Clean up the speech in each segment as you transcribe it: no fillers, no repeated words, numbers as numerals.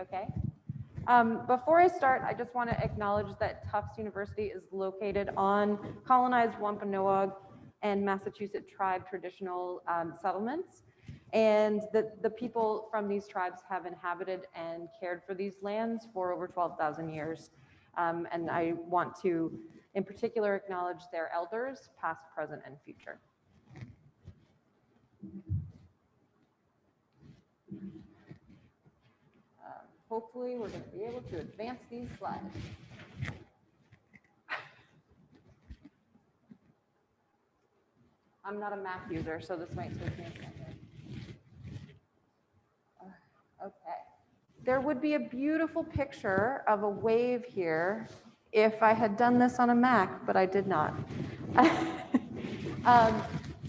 okay? Before I start, I just want to acknowledge that Tufts University is located on colonized Wampanoag and Massachusetts tribe traditional settlements. And the people from these tribes have inhabited and cared for these lands for over 12,000 years. And I want to, in particular, acknowledge their elders, past, present, and future. Hopefully, we're going to be able to advance these slides. I'm not a Mac user, so this might take me a second. Okay. There would be a beautiful picture of a wave here if I had done this on a Mac, but I did not.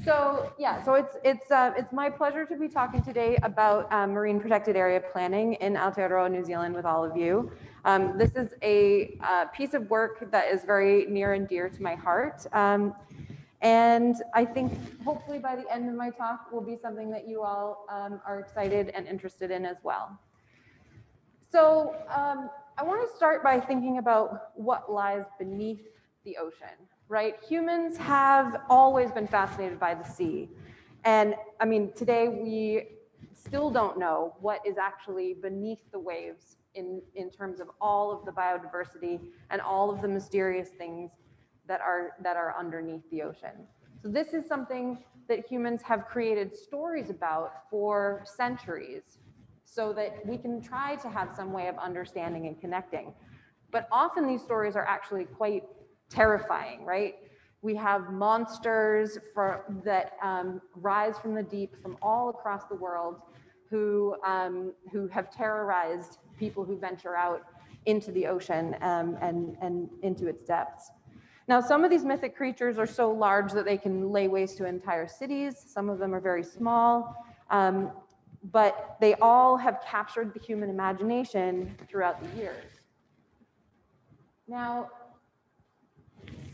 So it's my pleasure to be talking today about marine protected area planning in Aotearoa, New Zealand with all of you. This is a piece of work that is very near and dear to my heart. And I think hopefully by the end of my talk will be something that you all are excited and interested in as well. So I want to start by thinking about what lies beneath the ocean, right? Humans have always been fascinated by the sea. And I mean, today we still don't know what is actually beneath the waves in terms of all of the biodiversity and all of the mysterious things that are underneath the ocean. So this is something that humans have created stories about for centuries so that we can try to have some way of understanding and connecting. But often these stories are actually quite terrifying, right? We have monsters that rise from the deep from all across the world who have terrorized people who venture out into the ocean and into its depths. Now, some of these mythic creatures are so large that they can lay waste to entire cities. Some of them are very small, but they all have captured the human imagination throughout the years. Now,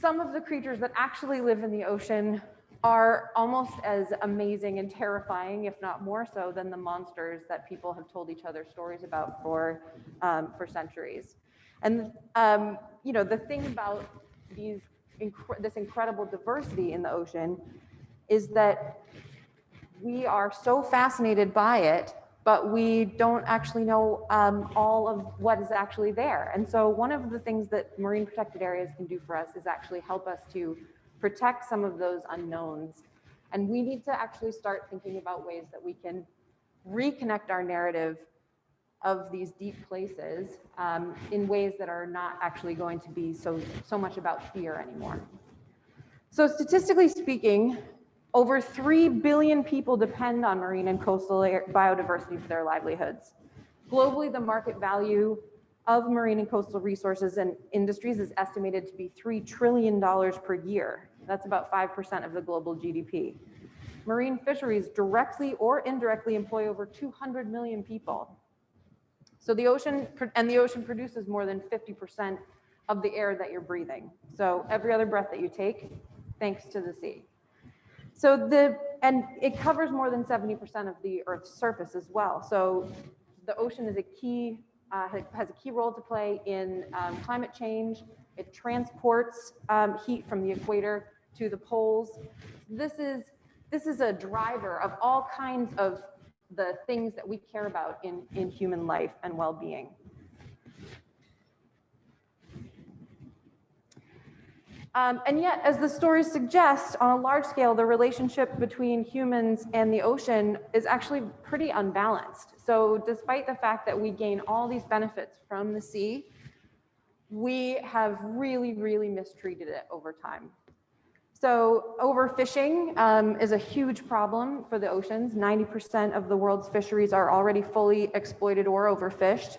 some of the creatures that actually live in the ocean are almost as amazing and terrifying, if not more so, than the monsters that people have told each other stories about for centuries. And you know, the thing about this incredible diversity in the ocean is that we are so fascinated by it, but we don't actually know all of what is actually there. And so one of the things that marine protected areas can do for us is actually help us to protect some of those unknowns. And we need to actually start thinking about ways that we can reconnect our narrative of these deep places in ways that are not actually going to be so much about fear anymore. So statistically speaking, over 3 billion people depend on marine and coastal biodiversity for their livelihoods. Globally, the market value of marine and coastal resources and industries is estimated to be $3 trillion per year. That's about 5% of the global GDP. Marine fisheries directly or indirectly employ over 200 million people. So the ocean produces more than 50% of the air that you're breathing. So every other breath that you take, thanks to the sea. So and it covers more than 70% of the Earth's surface as well. So the ocean is has a key role to play in climate change. It transports heat from the equator to the poles. This is a driver of all kinds of the things that we care about in human life and well-being. And yet, as the stories suggest, on a large scale, the relationship between humans and the ocean is actually pretty unbalanced. So despite the fact that we gain all these benefits from the sea, we have really, really mistreated it over time. So overfishing is a huge problem for the oceans. 90% of the world's fisheries are already fully exploited or overfished.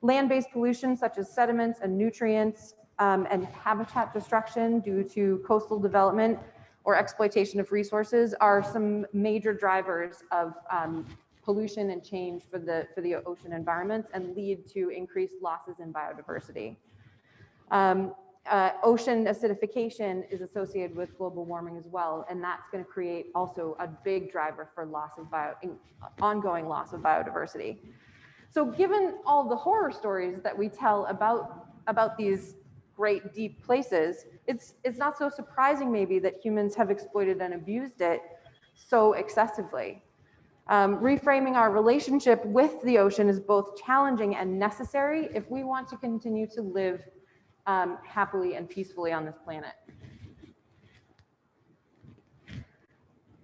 Land-based pollution such as sediments and nutrients and habitat destruction due to coastal development or exploitation of resources are some major drivers of pollution and change for the ocean environments and lead to increased losses in biodiversity. Ocean acidification is associated with global warming as well, and that's going to create also a big driver for ongoing loss of biodiversity. So given all the horror stories that we tell about these great deep places, it's not so surprising maybe that humans have exploited and abused it so excessively. Reframing our relationship with the ocean is both challenging and necessary if we want to continue to live happily and peacefully on this planet.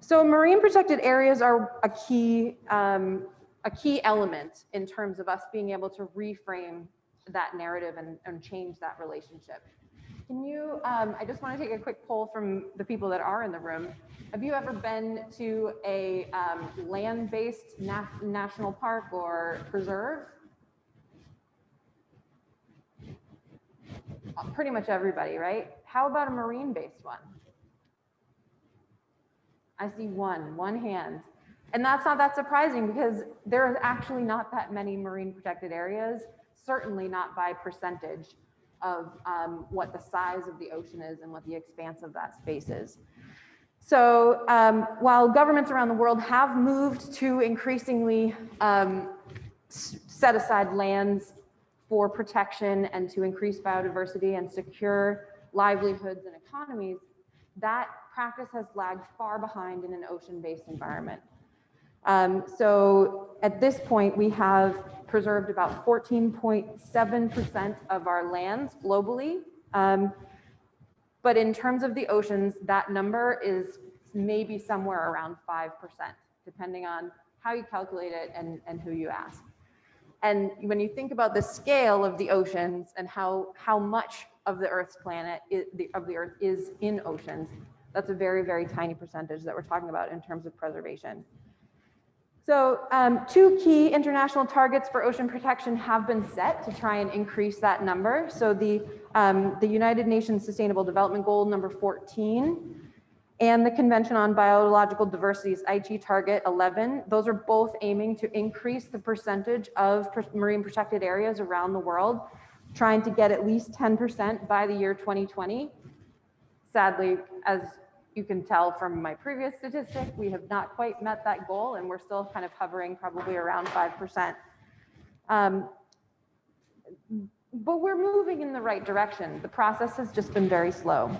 So marine protected areas are a key element in terms of us being able to reframe that narrative and change that relationship. Can you, I just want to take a quick poll from the people that are in the room. Have you ever been to a land-based national park or preserve? Pretty much everybody, right? How about a marine-based one? I see one hand. And that's not that surprising because there are actually not that many marine protected areas, certainly not by percentage of what the size of the ocean is and what the expanse of that space is. So while governments around the world have moved to increasingly set aside lands for protection and to increase biodiversity and secure livelihoods and economies, that practice has lagged far behind in an ocean-based environment. So at this point, we have preserved about 14.7% of our lands globally. But in terms of the oceans, that number is maybe somewhere around 5%, depending on how you calculate it and who you ask. And when you think about the scale of the oceans and how much of the Earth's planet, of the Earth is in oceans, that's a very, very tiny percentage that we're talking about in terms of preservation. So two key international targets for ocean protection have been set to try and increase that number. So the United Nations Sustainable Development Goal number 14 and the Convention on Biological Diversity's IG target 11, those are both aiming to increase the percentage of marine protected areas around the world, trying to get at least 10% by the year 2020. Sadly, as you can tell from my previous statistic, we have not quite met that goal and we're still kind of hovering probably around 5%. But we're moving in the right direction. The process has just been very slow.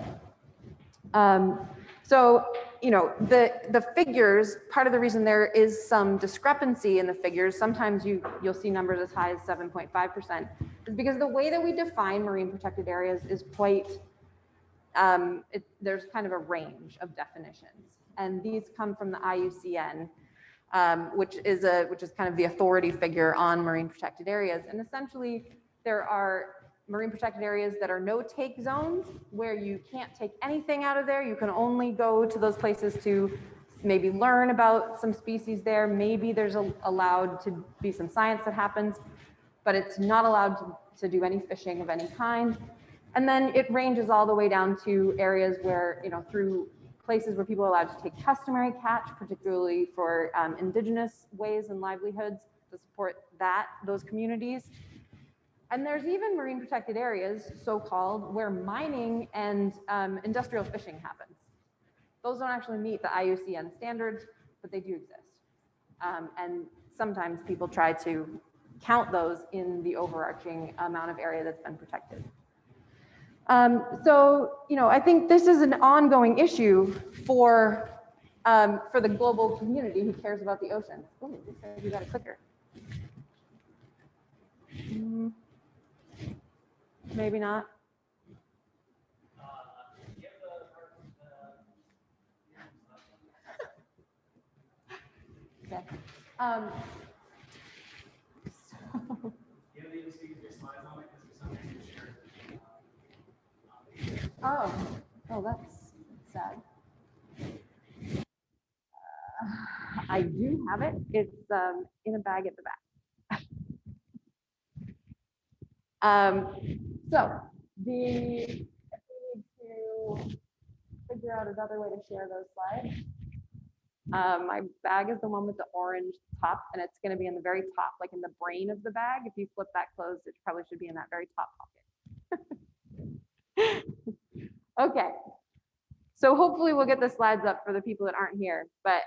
So, you know, the figures, part of the reason there is some discrepancy in the figures, sometimes you'll see numbers as high as 7.5%, is because the way that we define marine protected areas is quite, there's kind of a range of definitions. And these come from the IUCN, which is kind of the authority figure on marine protected areas. And essentially, there are marine protected areas that are no-take zones, where you can't take anything out of there. You can only go to those places to maybe learn about some species there. Maybe there's allowed to be some science that happens, but it's not allowed to do any fishing of any kind. And then it ranges all the way down to areas where, you know, through places where people are allowed to take customary catch, particularly for indigenous ways and livelihoods to support those communities. And there's even marine protected areas, so-called, where mining and industrial fishing happens. Those don't actually meet the IUCN standards, but they do exist. And sometimes people try to count those in the overarching amount of area that's been protected. So, you know, I think this is an ongoing issue for the global community who cares about the ocean. Oh, you got a clicker. Maybe not. Okay. Oh, that's sad. I do have it. It's in a bag at the back. So if we need to figure out another way to share those slides, my bag is the one with the orange top, and it's going to be in the very top, like in the brain of the bag. If you flip that closed, it probably should be in that very top pocket. Okay. So hopefully we'll get the slides up for the people that aren't here. But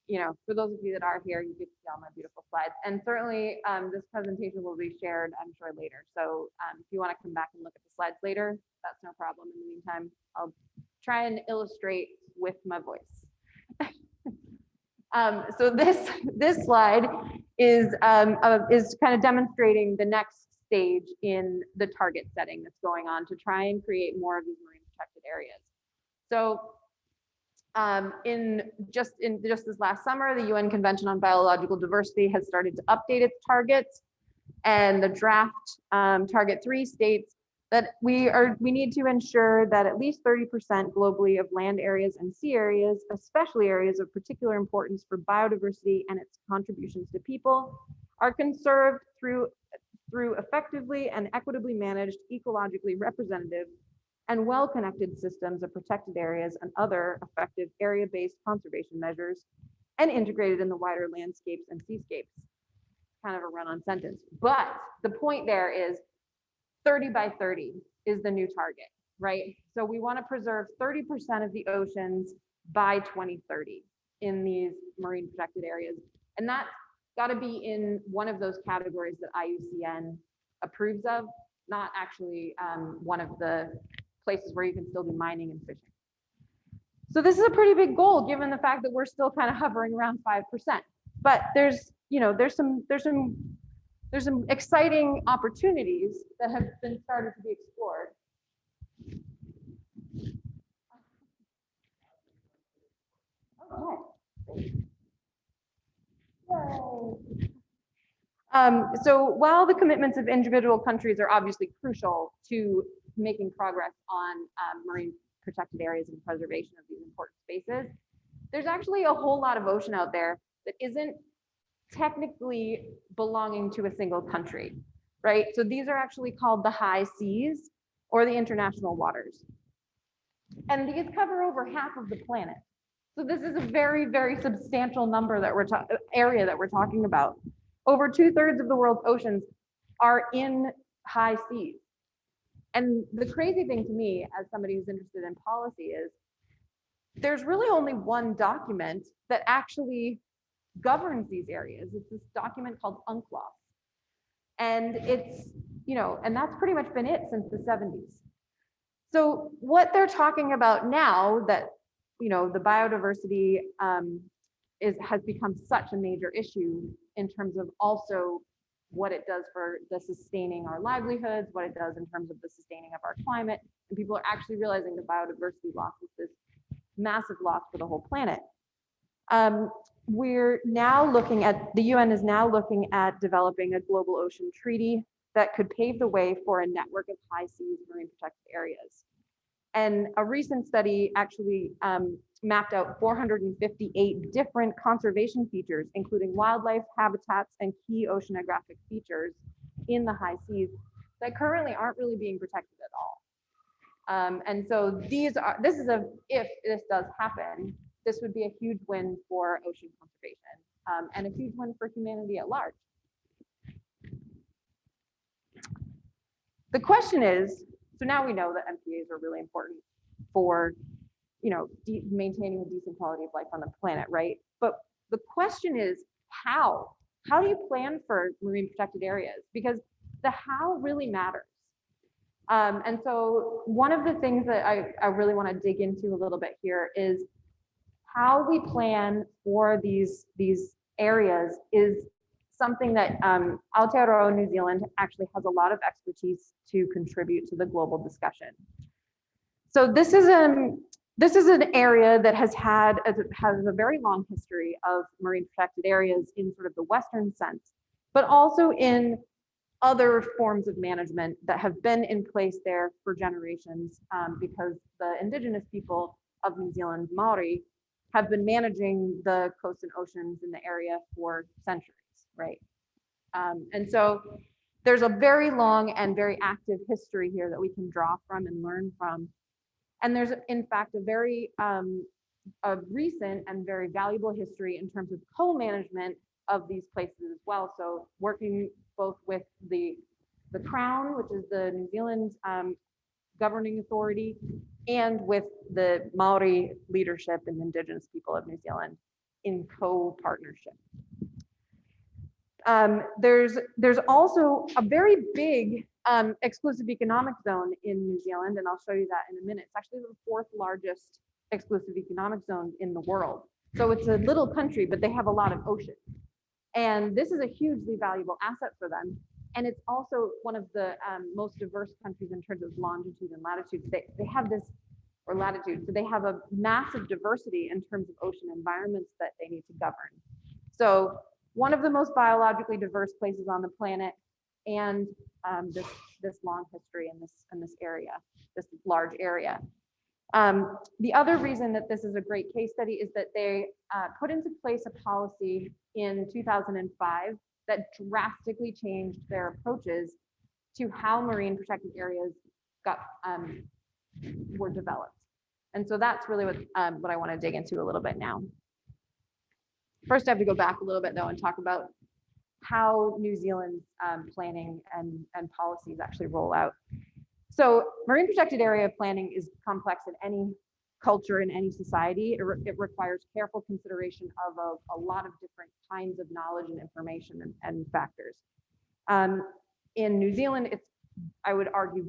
for those of you that are here, you get to see all my beautiful slides. And certainly this presentation will be shared, I'm sure, later. So if you want to come back and look at the slides later, that's no problem. In the meantime, I'll try and illustrate with my voice. So this slide is kind of demonstrating the next stage in the target setting that's going on to try and create more of these marine protected areas. So just this last summer, the UN Convention on Biological Diversity has started to update its targets, and the draft target 3 states that we need to ensure that at least 30% globally of land areas and sea areas, especially areas of particular importance for biodiversity and its contributions to people, are conserved through effectively and equitably managed, ecologically representative and well-connected systems of protected areas and other effective area-based conservation measures, and integrated in the wider landscapes and seascapes. Kind of a run-on sentence, but the point there is 30 by 30 is the new target, right? So we want to preserve 30% of the oceans by 2030 in these marine protected areas. And that's got to be in one of those categories that IUCN approves of, not actually one of the places where you can still do mining and fishing. So this is a pretty big goal given the fact that we're still kind of hovering around 5%. But there's some exciting opportunities that have been started to be explored. Okay. Yay. So while the commitments of individual countries are obviously crucial to making progress on marine protected areas and preservation of these important spaces, there's actually a whole lot of ocean out there that isn't technically belonging to a single country, right? So these are actually called the high seas or the international waters. And these cover over half of the planet. So this is a very, very substantial number that area that we're talking about. Over 2/3 of the world's oceans are in high seas. And the crazy thing to me, as somebody who's interested in policy, is there's really only one document that actually governs these areas. It's this document called UNCLOS. And it's, and that's pretty much been it since the 70s. So what they're talking about now that, the biodiversity has become such a major issue in terms of also what it does for the sustaining our livelihoods, what it does in terms of the sustaining of our climate. And people are actually realizing the biodiversity loss is this massive loss for the whole planet. We're now looking at, the UN is now looking at developing a global ocean treaty that could pave the way for a network of high seas marine protected areas. And a recent study actually mapped out 458 different conservation features, including wildlife, habitats, and key oceanographic features in the high seas that currently aren't really being protected at all. And so if this does happen, this would be a huge win for ocean conservation and a huge win for humanity at large. The question is, so now we know that MPAs are really important for, maintaining a decent quality of life on the planet, right? But the question is how? How do you plan for marine protected areas? Because the how really matters. And so one of the things that I really want to dig into a little bit here is how we plan for these areas is something that Aotearoa New Zealand actually has a lot of expertise to contribute to the global discussion. So this is an area that has a very long history of marine protected areas in sort of the Western sense, but also in other forms of management that have been in place there for generations because the indigenous people of New Zealand, Maori, have been managing the coasts and oceans in the area for centuries. Right. And so there's a very long and very active history here that we can draw from and learn from. And there's, in fact, a very recent and very valuable history in terms of co-management of these places as well. So working both with the Crown, which is the New Zealand governing authority, and with the Maori leadership and indigenous people of New Zealand in co-partnership. There's also a very big exclusive economic zone in New Zealand, and I'll show you that in a minute. It's actually the fourth largest exclusive economic zone in the world. So it's a little country, but they have a lot of ocean. And this is a hugely valuable asset for them. And it's also one of the most diverse countries in terms of longitude and latitude. They have this, or latitude, so they have a massive diversity in terms of ocean environments that they need to govern. So one of the most biologically diverse places on the planet, and this long history in this area, this large area. The other reason that this is a great case study is that they put into place a policy in 2005 that drastically changed their approaches to how marine protected areas were developed. And so that's really what I want to dig into a little bit now. First, I have to go back a little bit though and talk about how New Zealand's planning and policies actually roll out. So marine protected area planning is complex in any culture, in any society. It requires careful consideration of a lot of different kinds of knowledge and information and factors. In New Zealand, it's, I would argue,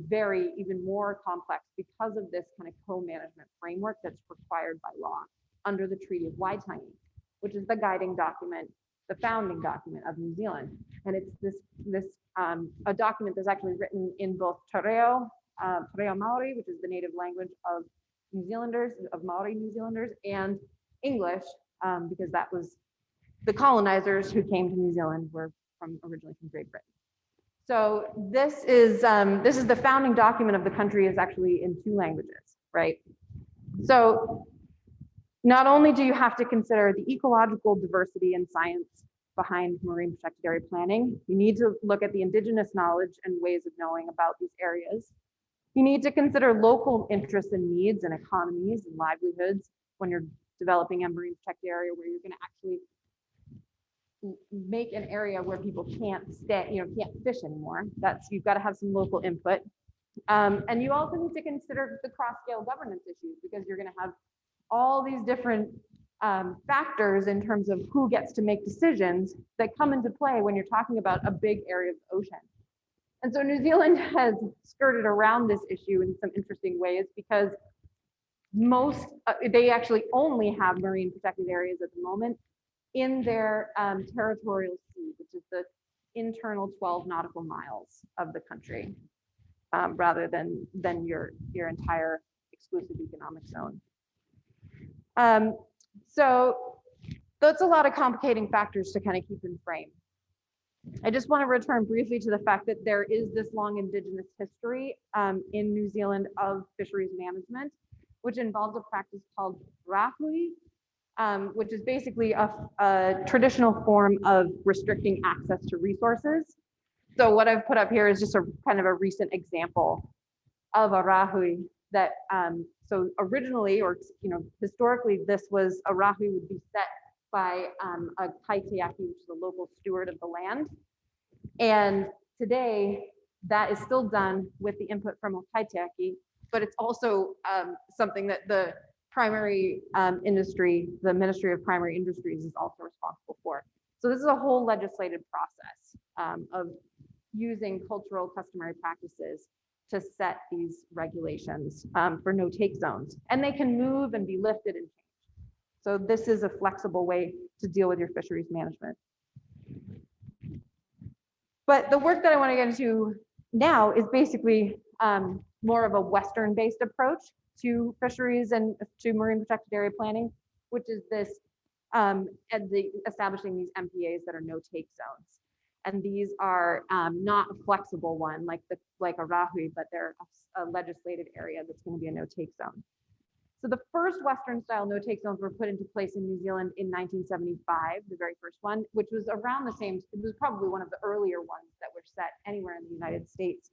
even more complex because of this kind of co-management framework that's required by law under the Treaty of Waitangi, which is the guiding document, the founding document of New Zealand. And it's a document that's actually written in both Te Reo Maori, which is the native language of New Zealanders, of Maori New Zealanders, and English, because that was the colonizers who came to New Zealand were originally from Great Britain. So this is the founding document of the country, is actually in 2 languages, right? So not only do you have to consider the ecological diversity and science behind marine protected area planning, you need to look at the indigenous knowledge and ways of knowing about these areas. You need to consider local interests and needs and economies and livelihoods when you're developing a marine protected area where you're going to actually make an area where people can't stay, can't fish anymore. You've got to have some local input. And you also need to consider the cross-scale governance issues, because you're going to have all these different factors in terms of who gets to make decisions that come into play when you're talking about a big area of the ocean. And so New Zealand has skirted around this issue in some interesting ways, because they actually only have marine protected areas at the moment in their territorial sea, which is the internal 12 nautical miles of the country, rather than your entire exclusive economic zone. So that's a lot of complicating factors to kind of keep in frame. I just want to return briefly to the fact that there is this long indigenous history in New Zealand of fisheries management, which involves a practice called rahui, which is basically a traditional form of restricting access to resources. So what I've put up here is just a kind of a recent example of a rahui that, so originally, or historically, this was a rahui would be set by a kaitiaki, which is a local steward of the land. And today, that is still done with the input from a kaitiaki, but it's also something that the primary industry, the Ministry of Primary Industries, is also responsible for. So this is a whole legislative process of using cultural customary practices to set these regulations for no-take zones. And they can move and be lifted and changed. So this is a flexible way to deal with your fisheries management. But the work that I want to get into now is basically more of a Western-based approach to fisheries and to marine protected area planning, which is this establishing these MPAs that are no-take zones. And these are not a flexible one like a rahui, but they're a legislated area that's going to be a no-take zone. So the first Western-style no-take zones were put into place in New Zealand in 1975, the very first one, which was around the same, it was probably one of the earlier ones that were set anywhere in the United States.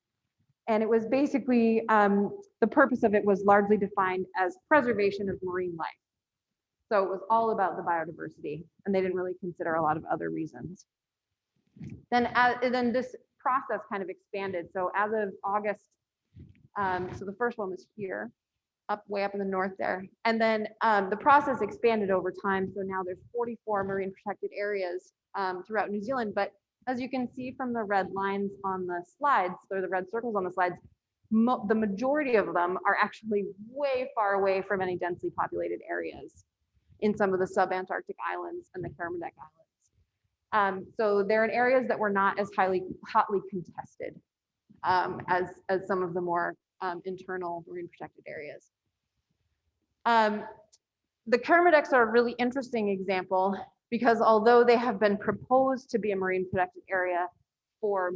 And it was basically, the purpose of it was largely defined as preservation of marine life. So it was all about the biodiversity, and they didn't really consider a lot of other reasons. Then this process kind of expanded. So as of August, so the first one was here. way up in the north there. And then the process expanded over time. So now there's 44 marine protected areas throughout New Zealand. But as you can see from the red lines on the slides, or the red circles on the slides, the majority of them are actually way far away from any densely populated areas in some of the sub-Antarctic islands and the Kermadec Islands. So they're in areas that were not as hotly contested as some of the more internal marine protected areas. The Kermadecs are a really interesting example because although they have been proposed to be a marine protected area for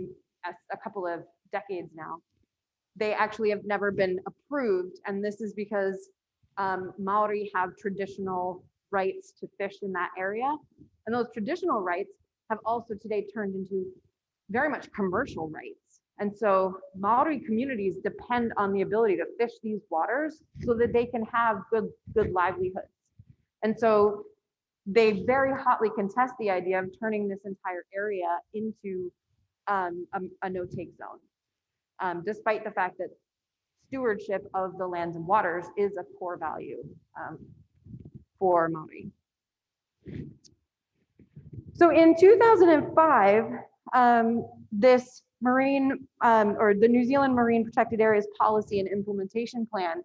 a couple of decades now, they actually have never been approved. And this is because Maori have traditional rights to fish in that area. And those traditional rights have also today turned into very much commercial rights. And so Maori communities depend on the ability to fish these waters so that they can have good livelihoods. And so they very hotly contest the idea of turning this entire area into a no-take zone, despite the fact that stewardship of the lands and waters is a core value for Maori. So in 2005, this marine or the New Zealand Marine Protected Areas Policy and Implementation Plan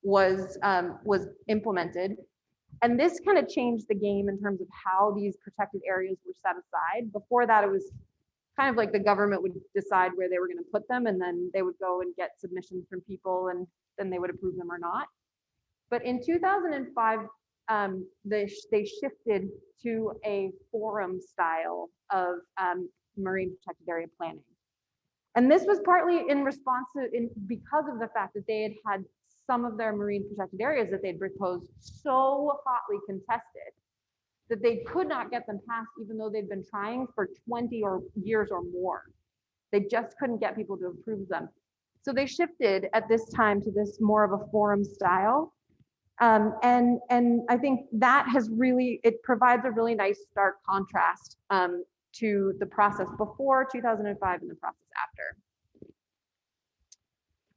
was implemented. And this kind of changed the game in terms of how these protected areas were set aside. Before that, it was kind of like the government would decide where they were going to put them, and then they would go and get submissions from people, and then they would approve them or not. But in 2005, they shifted to a forum style of marine protected area planning. And this was partly in response to, because of the fact that they had some of their marine protected areas that they'd proposed so hotly contested that they could not get them passed, even though they'd been trying for 20 years or more. They just couldn't get people to approve them. So they shifted at this time to this more of a forum style. And I think that has really, it provides a really nice stark contrast to the process before 2005 and the process after.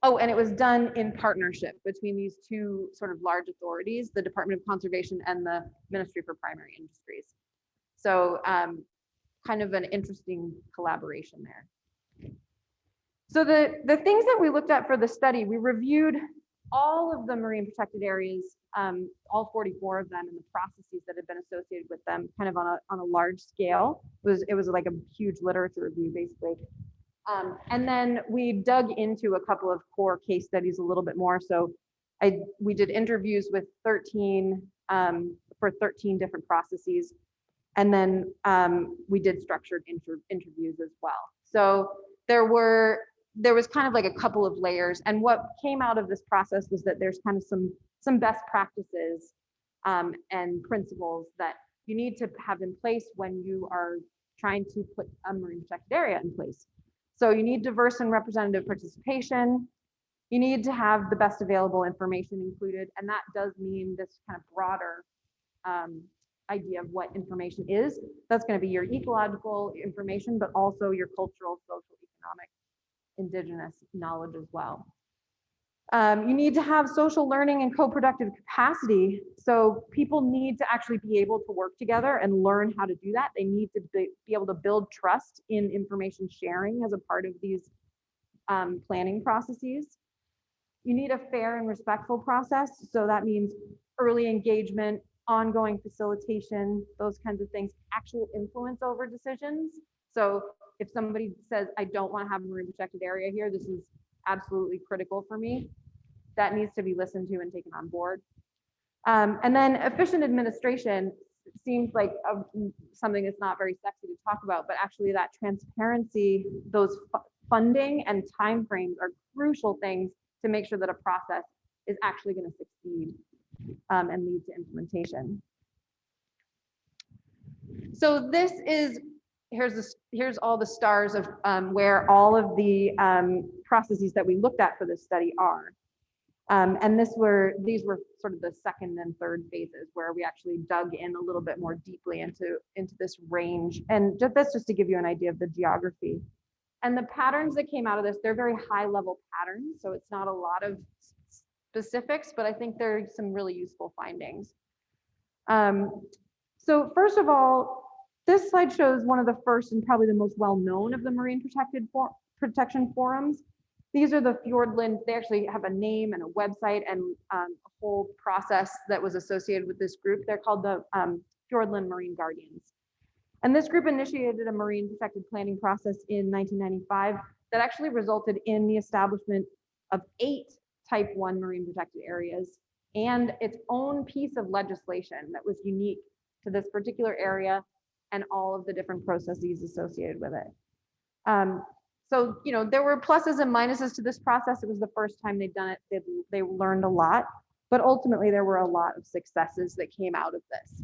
Oh, and it was done in partnership between these two sort of large authorities, the Department of Conservation and the Ministry for Primary Industries. So kind of an interesting collaboration there. So the things that we looked at for the study, we reviewed all of the marine protected areas, all 44 of them, and the processes that had been associated with them, kind of on a large scale. It was like a huge literature review, basically. And then we dug into a couple of core case studies a little bit more. So we did interviews with 13 for 13 different processes, and then we did structured interviews as well. So there was kind of like a couple of layers, and what came out of this process was that there's kind of some best practices and principles that you need to have in place when you are trying to put a marine protected area in place. So you need diverse and representative participation. You need to have the best available information included, and that does mean this kind of broader idea of what information is. That's going to be your ecological information, but also your cultural, social, economic, indigenous knowledge as well. You need to have social learning and co-productive capacity. So people need to actually be able to work together and learn how to do that. They need to be able to build trust in information sharing as a part of these planning processes. You need a fair and respectful process. So that means early engagement, ongoing facilitation, those kinds of things, actual influence over decisions. So if somebody says, I don't want to have a marine protected area here, this is absolutely critical for me, that needs to be listened to and taken on board. And then efficient administration seems like something that's not very sexy to talk about, but actually that transparency, those funding and timeframes are crucial things to make sure that a process is actually going to succeed and lead to implementation. So this is, here's all the stars of where all of the processes that we looked at for this study are. And these were sort of the second and third phases where we actually dug in a little bit more deeply into this range. And that's just to give you an idea of the geography. And the patterns that came out of this, they're very high level patterns. So it's not a lot of specifics, but I think there are some really useful findings. So first of all, this slide shows one of the first and probably the most well-known of the marine protection forums. These are the Fjordlin. They actually have a name and a website and a whole process that was associated with this group. They're called the Fjordlin Marine Guardians. And this group initiated a marine protected planning process in 1995 that actually resulted in the establishment of 8 Type 1 marine protected areas and its own piece of legislation that was unique to this particular area and all of the different processes associated with it. So, you know, there were pluses and minuses to this process. It was the first time they'd done it. They learned a lot, but ultimately there were a lot of successes that came out of this.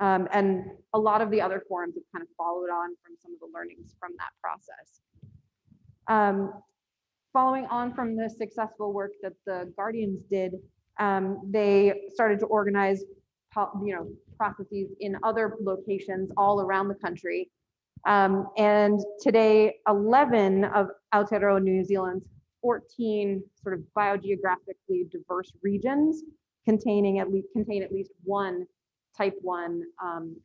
And a lot of the other forums have kind of followed on from some of the learnings from that process. Following on from the successful work that the Guardians did, they started to organize, processes in other locations all around the country. And today, 11 of Aotearoa New Zealand's 14 sort of biogeographically diverse regions contain at least one Type 1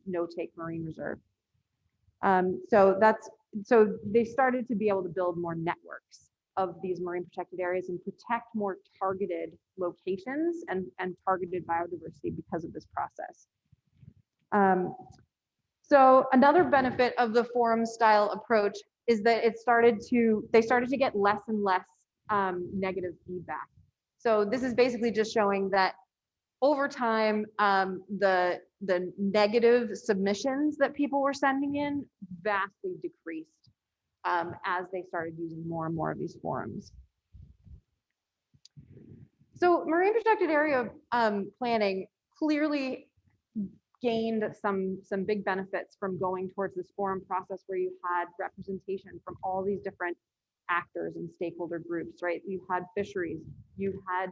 no-take marine reserve. So they started to be able to build more networks of these marine protected areas and protect more targeted locations and targeted biodiversity because of this process. So another benefit of the forum style approach is that they started to get less and less negative feedback. So this is basically just showing that over time, the negative submissions that people were sending in vastly decreased as they started using more and more of these forums. So marine protected area planning clearly gained some big benefits from going towards this forum process where you had representation from all these different actors and stakeholder groups, right? You had fisheries, you had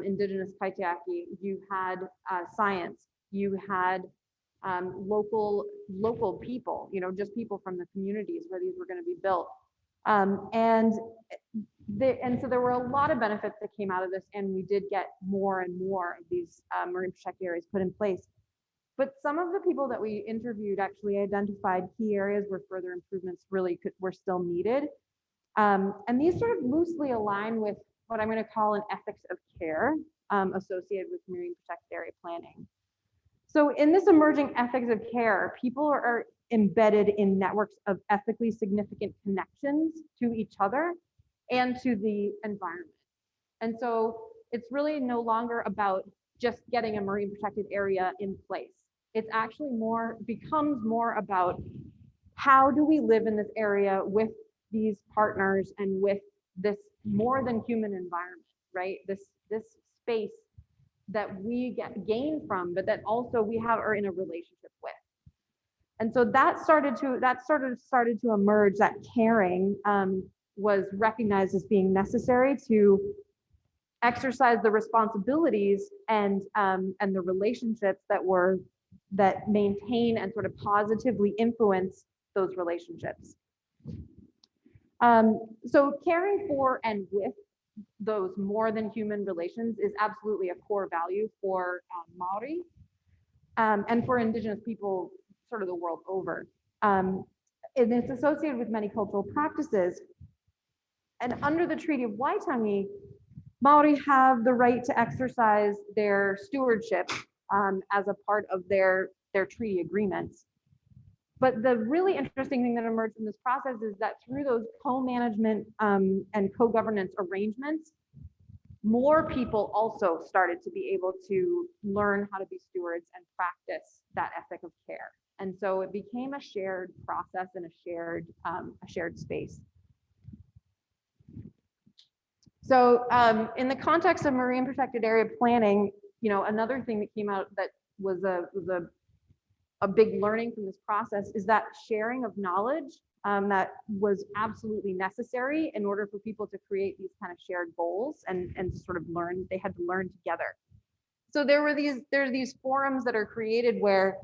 indigenous kaitiaki, you had science, you had local people, you know, just people from the communities where these were going to be built. And so there were a lot of benefits that came out of this, and we did get more and more of these marine protected areas put in place. But some of the people that we interviewed actually identified key areas where further improvements were still needed. And these sort of loosely align with what I'm going to call an ethics of care associated with marine protected area planning. So in this emerging ethics of care, people are embedded in networks of ethically significant connections to each other and to the environment. And so it's really no longer about just getting a marine protected area in place. It's actually becomes more about how do we live in this area with these partners and with this more than human environment, right? This space that we gain from, but that also we are in a relationship with. And so that started to emerge. That caring was recognized as being necessary to exercise the responsibilities and the relationships that maintain and sort of positively influence those relationships. So caring for and with those more than human relations is absolutely a core value for Maori and for indigenous people sort of the world over. And it's associated with many cultural practices. And under the Treaty of Waitangi, Maori have the right to exercise their stewardship as a part of their treaty agreements. But the really interesting thing that emerged from this process is that through those co-management and co-governance arrangements, more people also started to be able to learn how to be stewards and practice that ethic of care. And so it became a shared process and a shared space. So in the context of marine protected area planning, you know, another thing that came out that was a big learning from this process is that sharing of knowledge that was absolutely necessary in order for people to create these kind of shared goals and sort of learn. They had to learn together. So there are these forums that are created where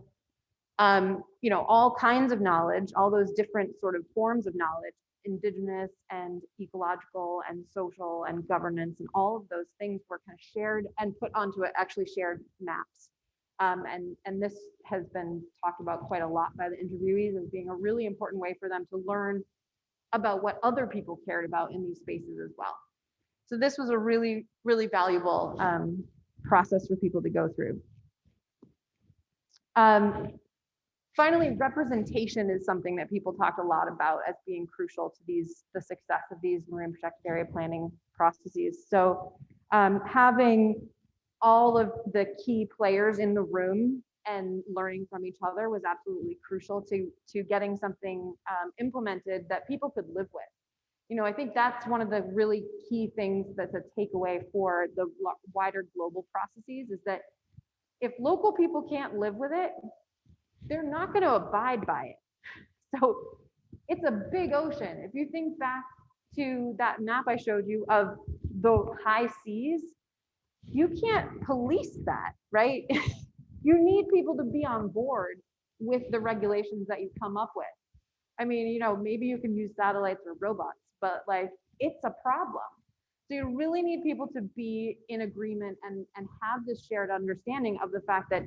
You know, all kinds of knowledge, all those different sort of forms of knowledge, indigenous and ecological and social and governance, and all of those things were kind of shared and put onto actually shared maps. And this has been talked about quite a lot by the interviewees as being a really important way for them to learn about what other people cared about in these spaces as well. So this was a really, really valuable process for people to go through. Finally, representation is something that people talk a lot about as being crucial to the success of these marine protected area planning processes. So having all of the key players in the room and learning from each other was absolutely crucial to getting something implemented that people could live with. You know, I think that's one of the really key things that's a takeaway for the wider global processes is that if local people can't live with it, they're not going to abide by it. So it's a big ocean. If you think back to that map I showed you of the high seas, you can't police that, right? You need people to be on board with the regulations that you come up with. I mean, you know, maybe you can use satellites or robots, but like it's a problem. So you really need people to be in agreement and have this shared understanding of the fact that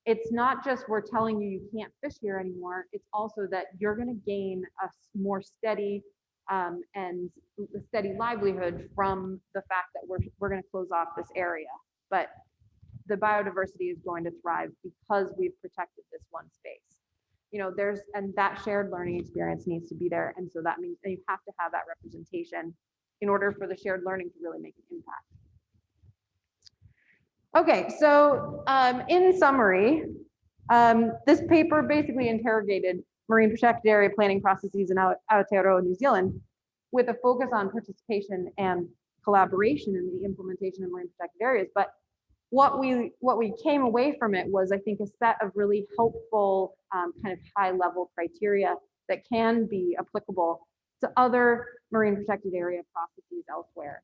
it's not just we're telling you you can't fish here anymore, it's also that you're going to gain a more steady and steady livelihood from the fact that we're going to close off this area. But the biodiversity is going to thrive because we've protected this one space. You know, and that shared learning experience needs to be there. And so that means that you have to have that representation in order for the shared learning to really make an impact. Okay, so in summary, this paper basically interrogated marine protected area planning processes in Aotearoa, New Zealand, with a focus on participation and collaboration in the implementation of marine protected areas. But what we came away from it was, I think, a set of really helpful kind of high level criteria that can be applicable to other marine protected area processes elsewhere.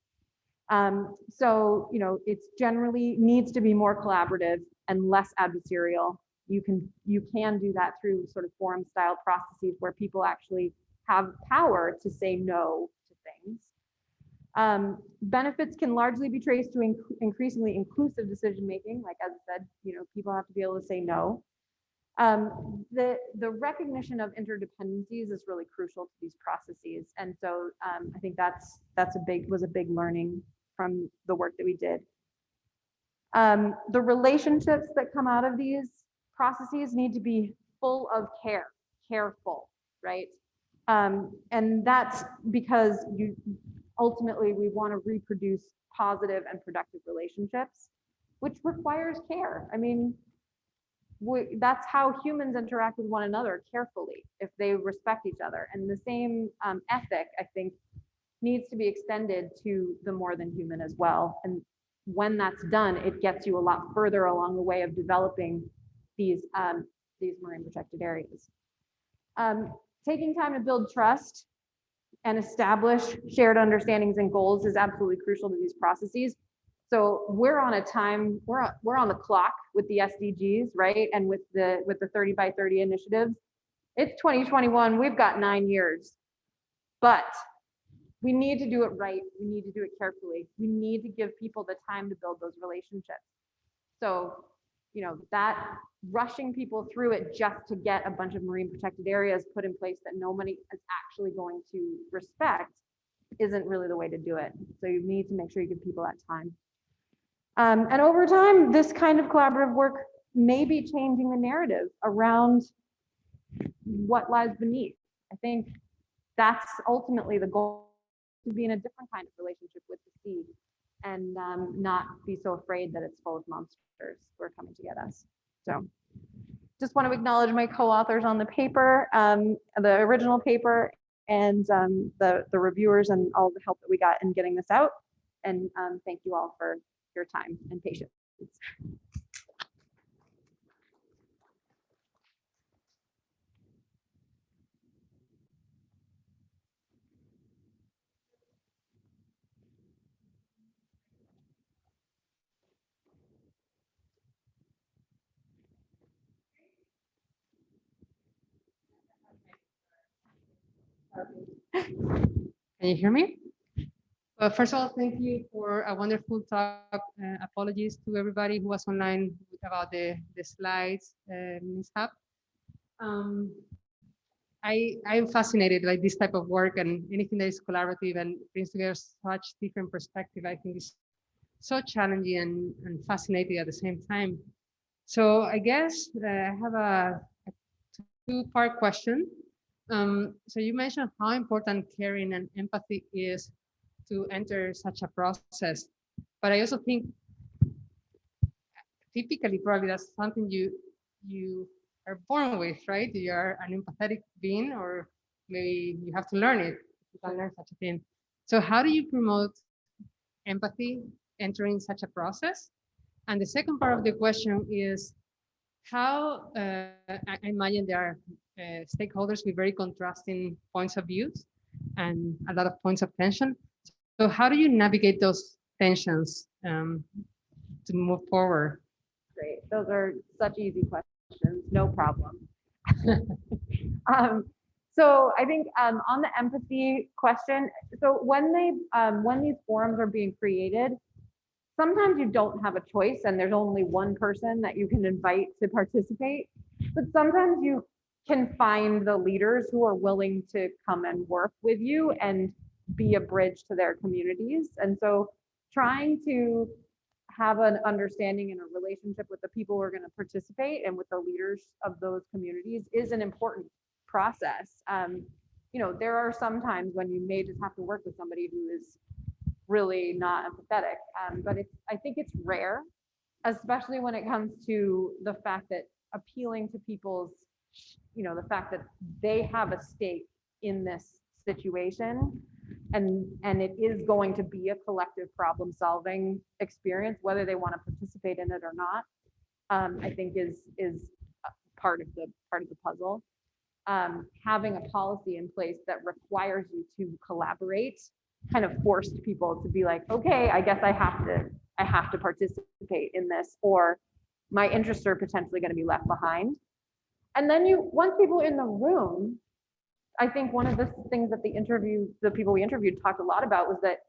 So, you know, it's generally needs to be more collaborative and less adversarial. You can do that through sort of forum style processes where people actually have power to say no to things. Benefits can largely be traced to increasingly inclusive decision making. Like as I said, you know, people have to be able to say no. The recognition of interdependencies is really crucial to these processes, and so I think was a big learning from the work that we did. The relationships that come out of these processes need to be full of careful, right? And that's because ultimately we want to reproduce positive and productive relationships, which requires care. I mean, that's how humans interact with one another carefully, if they respect each other. And the same ethic, I think, needs to be extended to the more than human as well. And when that's done, it gets you a lot further along the way of developing these marine protected areas. Taking time to build trust and establish shared understandings and goals is absolutely crucial to these processes. So we're on the clock with the SDGs, right? And with the 30 by 30 initiatives. It's 2021, we've got 9 years, but we need to do it right. We need to do it carefully. We need to give people the time to build those relationships. So, you know, that rushing people through it just to get a bunch of marine protected areas put in place that nobody is actually going to respect isn't really the way to do it. So you need to make sure you give people that time. And over time, this kind of collaborative work may be changing the narrative around what lies beneath. I think that's ultimately the goal, to be in a different kind of relationship with the sea and not be so afraid that it's full of monsters who are coming to get us. So just want to acknowledge my co-authors on the paper, the original paper, and the reviewers and all the help that we got in getting this out. And thank you all for your time and patience. Can you hear me? Well, first of all, thank you for a wonderful talk. Apologies to everybody who was online about the slides mishap. Um, I'm fascinated by this type of work and anything that is collaborative and brings together such different perspective. I think is so challenging and fascinating at the same time. So I guess I have a two-part question. So you mentioned how important caring and empathy is to enter such a process, but I also think typically probably that's something you are born with, right? You are an empathetic being, or maybe you have to learn it. You can learn such a thing. So how do you promote empathy entering such a process? And the second part of the question is how I imagine there are stakeholders with very contrasting points of views and a lot of points of tension. So how do you navigate those tensions to move forward? Great. Those are such easy questions. No problem. Um, so I think on the empathy question, so when these forums are being created, sometimes you don't have a choice and there's only one person that you can invite to participate, but sometimes you can find the leaders who are willing to come and work with you and be a bridge to their communities. And so trying to have an understanding and a relationship with the people who are going to participate and with the leaders of those communities is an important process. There are some times when you may just have to work with somebody who is really not empathetic, but I think it's rare, especially when it comes to the fact that appealing to people's, the fact that they have a stake in this situation, and it is going to be a collective problem solving experience, whether they want to participate in it or not. I think is part of the puzzle. Having a policy in place that requires you to collaborate kind of forced people to be like, okay, I guess I have to participate in this, or my interests are potentially going to be left behind. And then once people are in the room, I think one of the things that the people we interviewed talked a lot about was that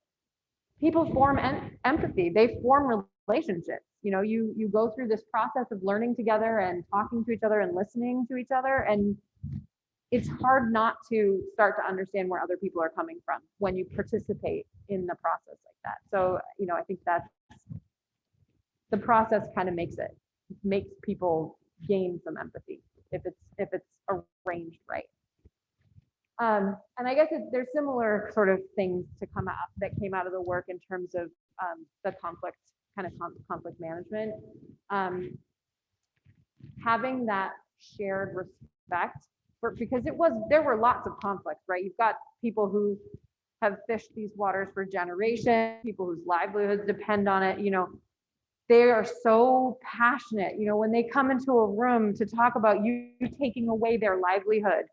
people form empathy. They form relationships. You go through this process of learning together and talking to each other and listening to each other, and it's hard not to start to understand where other people are coming from when you participate in the process like that. So, I think that's the process kind of makes people gain some empathy if it's arranged right. And I guess there's similar sort of things that came out of the work in terms of the conflict management. Having that shared respect because there were lots of conflicts, right? You've got people who have fished these waters for generations, people whose livelihoods depend on it. They are so passionate. When they come into a room to talk about you taking away their livelihood,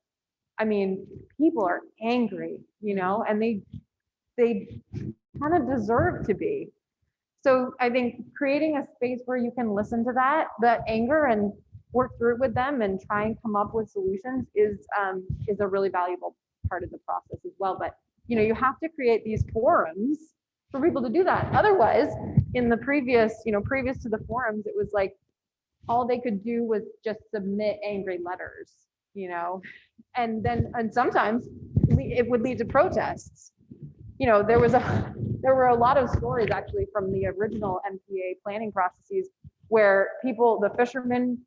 I mean, people are angry, and they kind of deserve to be. So I think creating a space where you can listen to that anger and work through it with them and try and come up with solutions is a really valuable part of the process as well. But you have to create these forums for people to do that. Otherwise, in the previous to the forums, it was like all they could do was just submit angry letters, and sometimes it would lead to protests. There were a lot of stories actually from the original MPA planning processes where the fishermen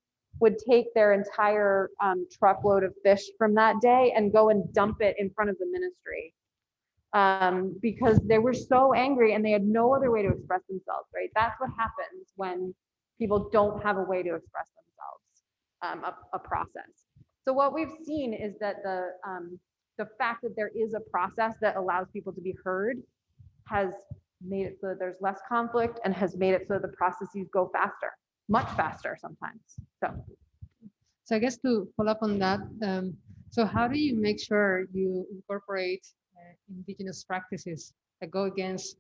would take their entire truckload of fish from that day and go and dump it in front of the ministry because they were so angry and they had no other way to express themselves, right? That's what happens when people don't have a way to express themselves, a process. So what we've seen is that the fact that there is a process that allows people to be heard has made it so that there's less conflict and has made it so the processes go faster, much faster sometimes. So I guess to follow up on that, so how do you make sure you incorporate indigenous practices that go against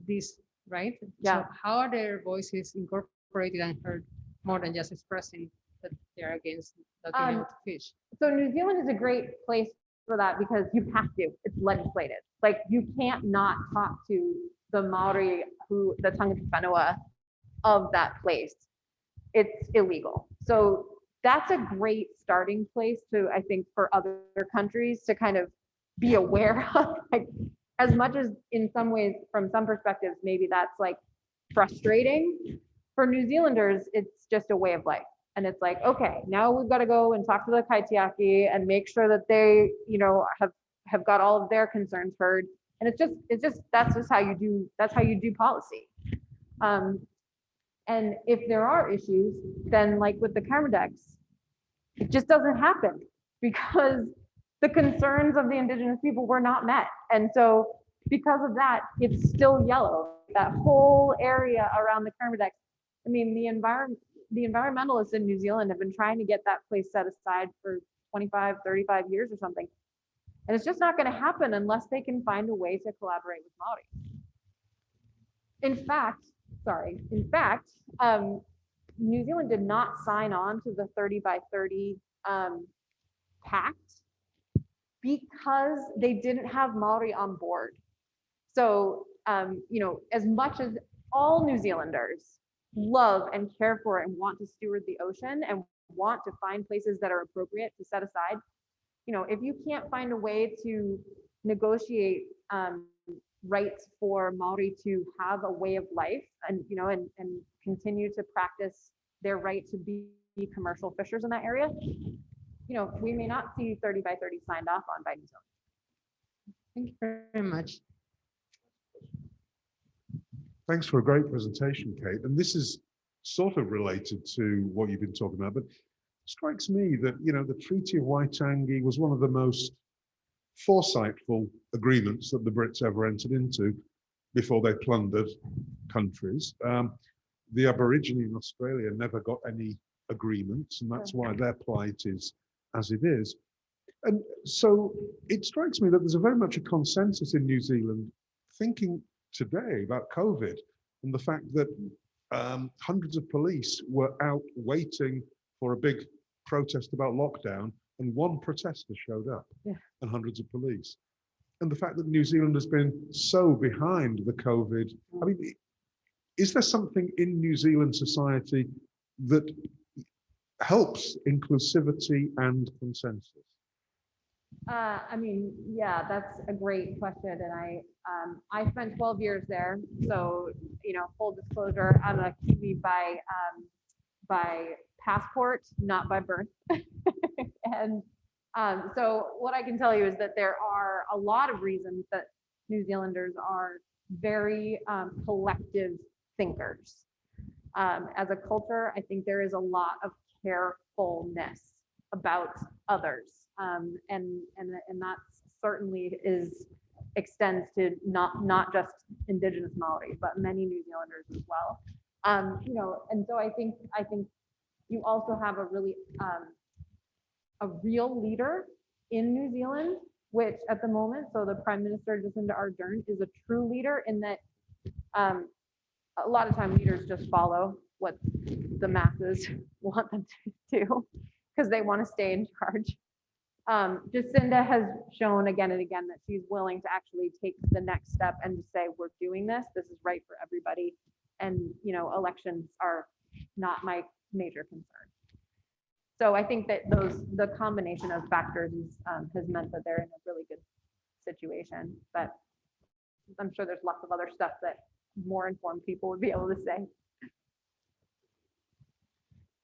this, right? Yeah. So how are their voices incorporated and heard more than just expressing that they're against not being able to fish? So New Zealand is a great place for that because you have to. It's legislated. Like you can't not talk to the Maori the tangata whenua of that place. It's illegal. So that's a great starting place to, I think, for other countries to kind of be aware of. Like, as much as in some ways, from some perspectives, maybe that's like frustrating. For New Zealanders, it's just a way of life. And it's like, okay, now we've got to go and talk to the kaitiaki and make sure that they, have got all of their concerns heard. And that's just how you do policy. And if there are issues, then like with the Kermadecks, it just doesn't happen because the concerns of the indigenous people were not met. And so because of that, it's still yellow. That whole area around the Kermadecks, I mean, the environmentalists in New Zealand have been trying to get that place set aside for 25, 35 years or something. And it's just not going to happen unless they can find a way to collaborate with Maori. In fact, New Zealand did not sign on to the 30 by 30 pact because they didn't have Maori on board. So, as much as all New Zealanders love and care for and want to steward the ocean and want to find places that are appropriate to set aside, if you can't find a way to negotiate rights for Maori to have a way of life and continue to practice their right to be commercial fishers in that area, we may not see 30 by 30 signed off on by New Zealand. Thank you very much. Thanks for a great presentation, Kate. And this is sort of related to what you've been talking about, but it strikes me that, the Treaty of Waitangi was one of the most foresightful agreements that the Brits ever entered into before they plundered countries. The Aborigine in Australia never got any agreements, and that's why their plight is as it is. And so it strikes me that there's very much a consensus in New Zealand thinking today about COVID and the fact that hundreds of police were out waiting for a big protest about lockdown, and one protester showed up and hundreds of police. And the fact that New Zealand has been so behind the COVID, I mean, is there something in New Zealand society that helps inclusivity and consensus? Yeah, that's a great question. And I spent 12 years there. So, full disclosure, I'm a Kiwi by passport, not by birth. And so what I can tell you is that there are a lot of reasons that New Zealanders are very collective thinkers. As a culture, I think there is a lot of carefulness about others. And that certainly extends to not just indigenous Maori, but many New Zealanders as well. And so I think you also have a really a real leader in New Zealand, which at the moment, so the Prime Minister Jacinda Ardern is a true leader in that a lot of time leaders just follow what the masses want them to do because they want to stay in charge. Jacinda has shown again and again that she's willing to actually take the next step and to say, we're doing this. This is right for everybody. And, elections are not my major concern. So I think that the combination of factors has meant that they're in a really good situation. But I'm sure there's lots of other stuff that more informed people would be able to say.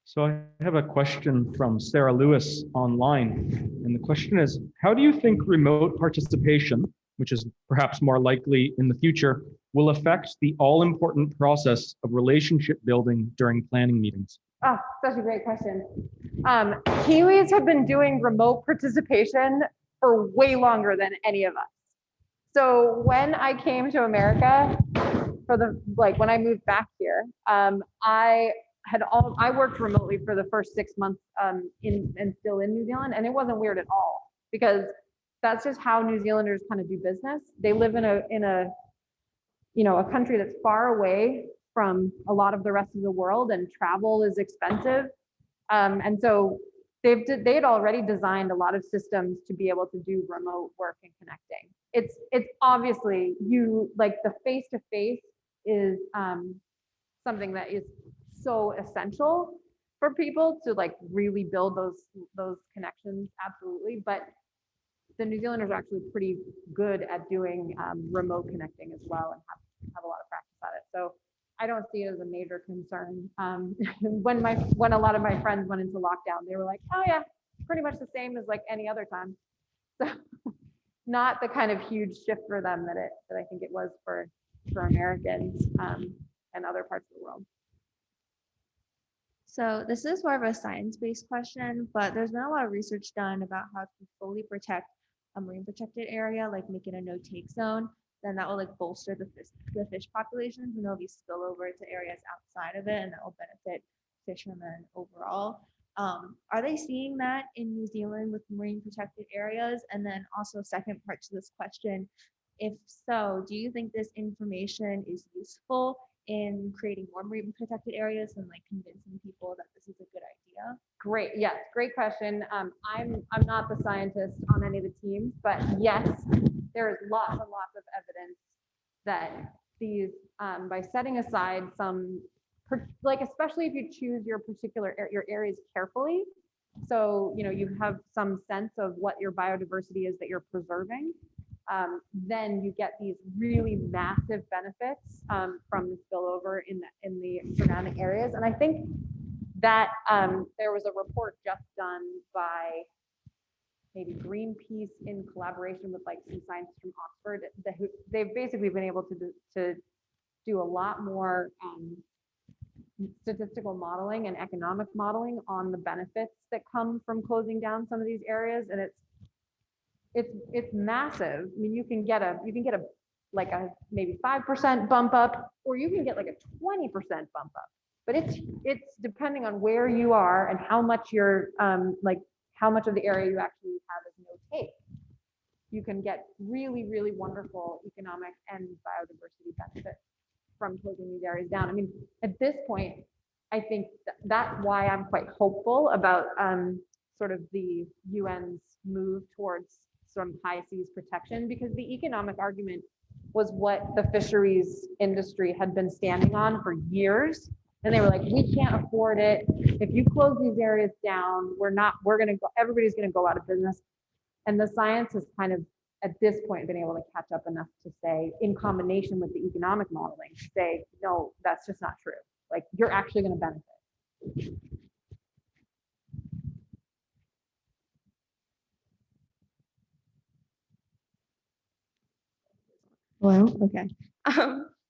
So I have a question from Sarah Lewis online. And the question is, how do you think remote participation, which is perhaps more likely in the future, will affect the all-important process of relationship building during planning meetings? Oh, such a great question. Kiwis have been doing remote participation for way longer than any of us. So when I came to America when I moved back here, I worked remotely for the first 6 months still in New Zealand, and it wasn't weird at all because that's just how New Zealanders kind of do business. They live in a country that's far away from a lot of the rest of the world, and travel is expensive. And so they had already designed a lot of systems to be able to do remote work and connecting. It's obviously like the face-to-face is something that is so essential for people to like really build those connections, absolutely. But the New Zealanders are actually pretty good at doing remote connecting as well, and have a lot of practice at it. So I don't see it as a major concern. When a lot of my friends went into lockdown, they were like, "Oh yeah, pretty much the same as like any other time." So not the kind of huge shift for them that I think it was for Americans and other parts of the world. So this is more of a science-based question, but there's been a lot of research done about how to fully protect a marine protected area, like making a no-take zone. Then that will like bolster the fish populations, and there'll be spillover to areas outside of it, and that will benefit fishermen overall. Are they seeing that in New Zealand with marine protected areas? And then also second part to this question, if so, do you think this information is useful in creating more marine protected areas and like convincing people that this is a good idea? Great, yes, great question. I'm not the scientist on any of the teams, but yes, there is lots and lots of evidence that these, by setting aside some, like especially if you choose your areas carefully, so you have some sense of what your biodiversity is that you're preserving, then you get these really massive benefits from the spillover in the surrounding areas. And I think that there was a report just done by maybe Greenpeace in collaboration with like some scientists from Oxford. They've basically been able to do a lot more statistical modeling and economic modeling on the benefits that come from closing down some of these areas, and it's massive. I mean, you can get a like a maybe 5% bump up, or you can get like a 20% bump up. But it's depending on where you are and how much you're like how much of the area you actually have is no take. You can get really, really wonderful economic and biodiversity benefits from closing these areas down. I mean, at this point, I think that's why I'm quite hopeful about sort of the UN's move towards some high seas protection, because the economic argument was what the fisheries industry had been standing on for years. And they were like, we can't afford it. If you close these areas down, everybody's going to go out of business. And the science has kind of, at this point, been able to catch up enough to say, in combination with the economic modeling, say, no, that's just not true. Like, you're actually going to benefit. Hello, okay.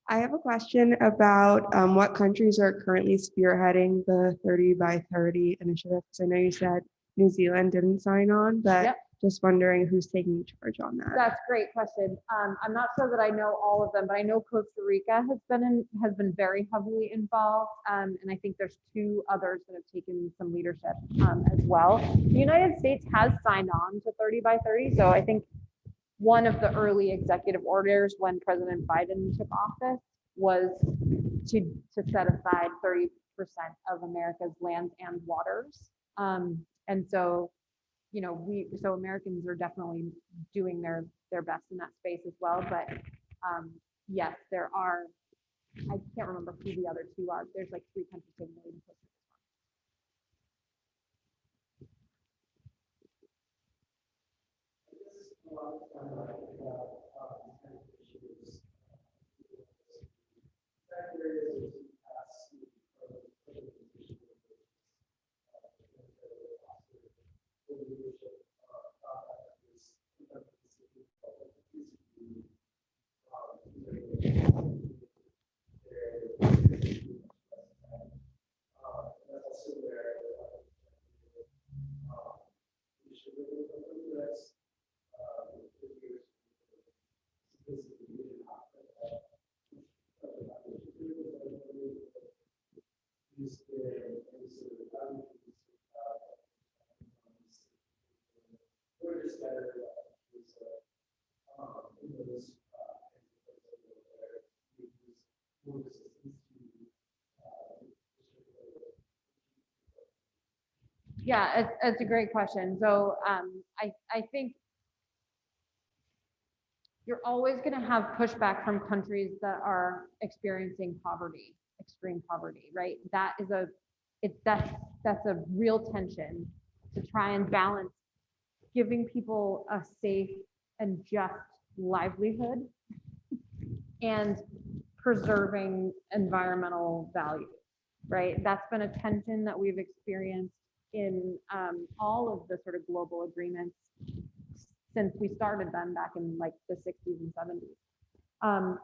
I have a question about what countries are currently spearheading the 30 by 30 initiative. Because I know you said New Zealand didn't sign on, but Yep. just wondering who's taking charge on that. That's a great question. I'm not sure that I know all of them, but I know Costa Rica has been very heavily involved, and I think there's 2 others that have taken some leadership as well. The United States has signed on to 30 by 30, so I think one of the early executive orders when President Biden took office was to set aside 30% of America's lands and waters. And so, so Americans are definitely doing their best in that space as well. But yes, there are, I can't remember who the other 2 are. There's like 3 countries taking lead. Yeah, it's a great question. So I think you're always going to have pushback from countries that are experiencing poverty, extreme poverty, right? That's a real tension to try and balance giving people a safe and just livelihood and preserving environmental value, right? That's been a tension that we've experienced in all of the sort of global agreements since we started them back in like the 60s and 70s.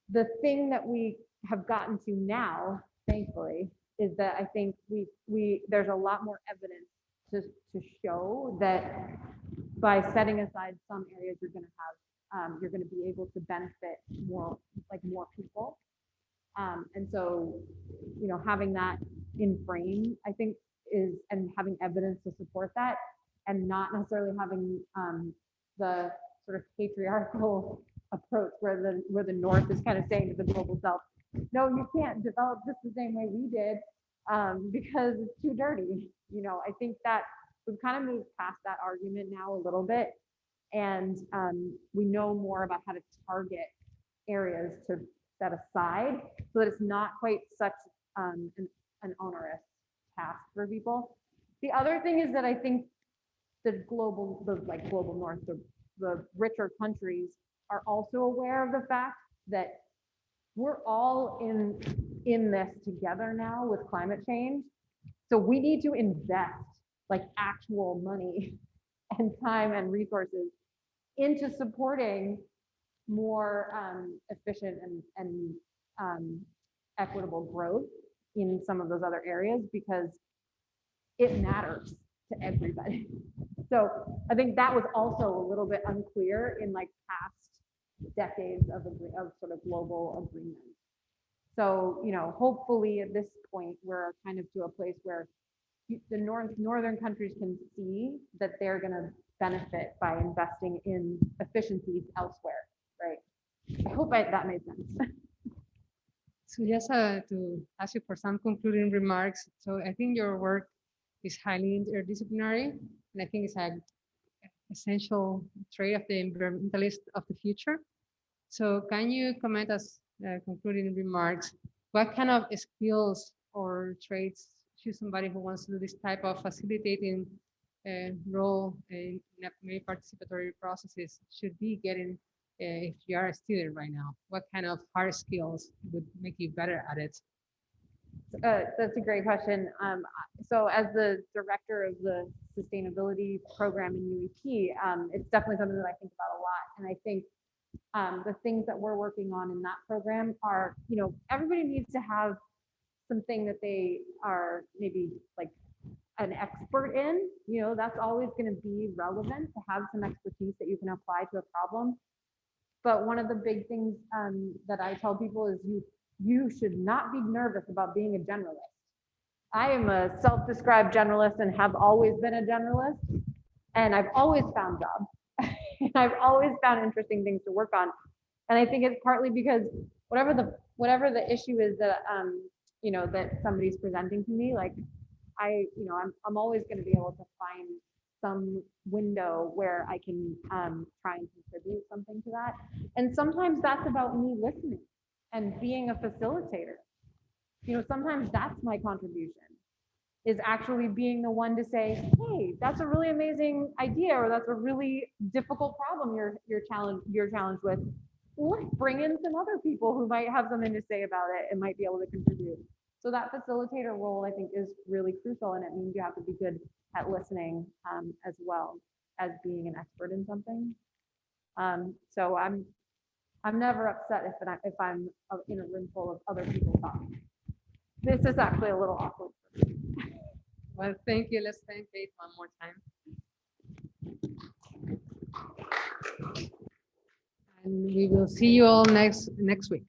The thing that we have gotten to now, thankfully, is that I think there's a lot more evidence to show that by setting aside some areas, you're going to be able to benefit more people. And so, you know, having that in frame, I think and having evidence to support that, and not necessarily having the sort of patriarchal approach where the North is kind of saying to the global South, no, you can't develop this the same way we did because it's too dirty. You know, I think that we've kind of moved past that argument now a little bit, and we know more about how to target areas to set aside so that it's not quite such an onerous task for people. The other thing is that I think the global North, the richer countries are also aware of the fact that we're all in this together now with climate change. So we need to invest like actual money and time and resources into supporting more efficient and equitable growth in some of those other areas, because it matters to everybody. So I think that was also a little bit unclear in like past decades of sort of global agreements. So, you know, hopefully at this point, we're kind of to a place where the northern countries can see that they're going to benefit by investing in efficiencies elsewhere, right? I hope that made sense. So just to ask you for some concluding remarks. So I think your work is highly interdisciplinary, and I think it's an essential trait of the environmentalist of the future. So can you comment as concluding remarks, what kind of skills or traits should somebody who wants to do this type of facilitating role in many participatory processes should be getting if you are a student right now? What kind of hard skills would make you better at it? That's a great question. So as the director of the sustainability program in UEP, it's definitely something that I think about a lot. And I think the things that we're working on in that program are, you know, everybody needs to have something that they are maybe like an expert in. You know, that's always going to be relevant to have some expertise that you can apply to a problem. But one of the big things that I tell people is you should not be nervous about being a generalist. I am a self-described generalist and have always been a generalist, and I've always found jobs. I've always found interesting things to work on. And I think it's partly because whatever the issue is that you know, that somebody's presenting to me, like I'm always going to be able to find some window where I can try and contribute something to that. And sometimes that's about me listening and being a facilitator. You know, sometimes that's my contribution, is actually being the one to say, hey, that's a really amazing idea, or that's a really difficult problem you're challenged with. Let's bring in some other people who might have something to say about it and might be able to contribute. So that facilitator role, I think, is really crucial, and it means you have to be good at listening as well as being an expert in something. So I'm never upset if I'm in a room full of other people talking. This is actually a little awkward. Well, thank you. Let's thank Kate one more time. And we will see you all next week.